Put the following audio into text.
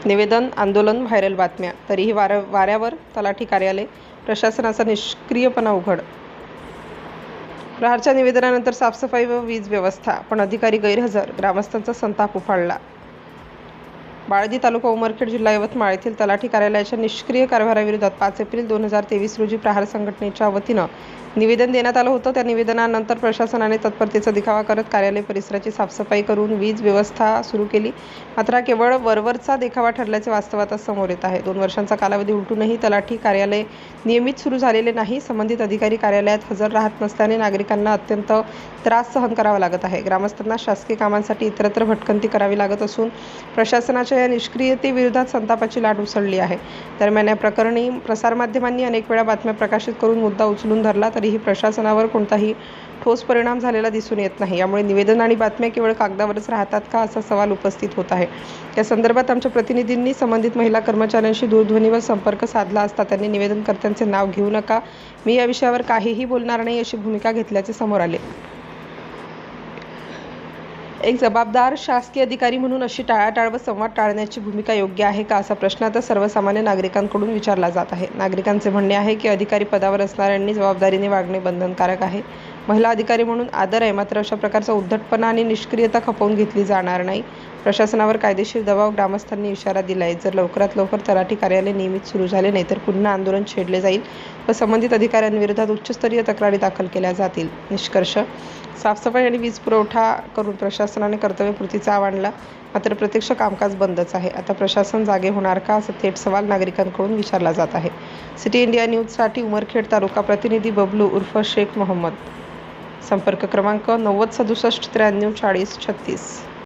निवेदन, आंदोलन, व्हायरल बातम्या. तरीही वाऱ्यावर तलाठी कार्यालय, प्रशासनाचा निष्क्रियपणा उघड. प्रहारच्या निवेदनानंतर साफसफाई व वीज व्यवस्था, पण अधिकारी गैरहजर. ग्रामस्थांचा संताप उफाळला. बाळदी, तालुका उमरखेड, जिल्हा यवतमाळ येथील तलाठी कार्यालयाच्या निष्क्रिय कारभाराविरोधात 5 एप्रिल 2023 रोजी प्रहार संघटनेच्या वतीनं निवेदन देण्यात आलं होतं. त्या निवेदनानंतर प्रशासनाने तत्परतेचा दिखावा करत कार्यालय परिसराची साफसफाई करून वीज व्यवस्था सुरू केली. मात्र हा केवळ वरवरचा देखावा ठरल्याचे वास्तव आता समोर येत आहे. 2 वर्षांचा कालावधी उलटूनही तलाठी कार्यालय नियमित सुरू झालेले नाही. संबंधित अधिकारी कार्यालयात हजर राहत नसल्याने नागरिकांना अत्यंत त्रास सहन करावा लागत आहे. ग्रामस्थांना शासकीय कामांसाठी इतरत्र भटकंती करावी लागत असून प्रशासनाच्या या निष्क्रियतेविरोधात संतापाची लाट उसळली आहे. दरम्यान या प्रकरणी प्रसारमाध्यमांनी अनेक वेळा बातम्या प्रकाशित करून मुद्दा उचलून धरला तरीही प्रशासनावर कोणताही ठोस परिणाम झालेला दिसून येत नाही. यामुळे निवेदन आणि बातम्या केवळ कागदावरच राहतात का, असा सवाल उपस्थित होत आहे. या संदर्भात आमच्या प्रतिनिधींनी संबंधित महिला कर्मचाऱ्यांशी दूरध्वनीवर संपर्क साधला असता त्यांनी निवेदनकर्त्यांचे नाव घेऊ नका, मी या विषयावर काहीही बोलणार नाही अशी भूमिका घेतल्याचे समोर आले. एक जबाबदार शासकीय अधिकारी म्हणून अशी टाळाटाळ व संवाद टाळण्याची भूमिका योग्य आहे का, असा प्रश्न आता सर्वसामान्य नागरिकांकडून विचारला जात आहे. नागरिकांचे म्हणणे आहे की अधिकारी पदावर असणाऱ्यांनी जबाबदारीने वागणे बंधनकारक आहे. महिला अधिकारी म्हणून आदर आहे, मात्र अशा प्रकारचा उद्धटपणा आणि निष्क्रियता खपवून घेतली जाणार नाही. प्रशासनावर कायदेशीर दबाव, ग्रामस्थांनी इशारा दिलाय. जर लवकरात लवकर तलाठी कार्यालय नियमित सुरू झाले नाही तर पुन्हा आंदोलन छेडले जाईल व संबंधित अधिकाऱ्यांविरोधात उच्चस्तरीय तक्रारी दाखल केल्या जातील. निष्कर्ष: साफसफाई आणि वीज पुरवठा करून प्रशासनाने कर्तव्यपूर्तीचा आव आणला, मात्र प्रत्यक्ष कामकाज बंदच आहे. आता प्रशासन जागे होणार का, असा थेट सवाल नागरिकांकडून विचारला जात आहे. सिटी इंडिया न्यूजसाठी उमरखेड तालुका प्रतिनिधी बबलू उर्फ शेख मोहम्मद. संपर्क क्रमांक 90 67 93 40 36.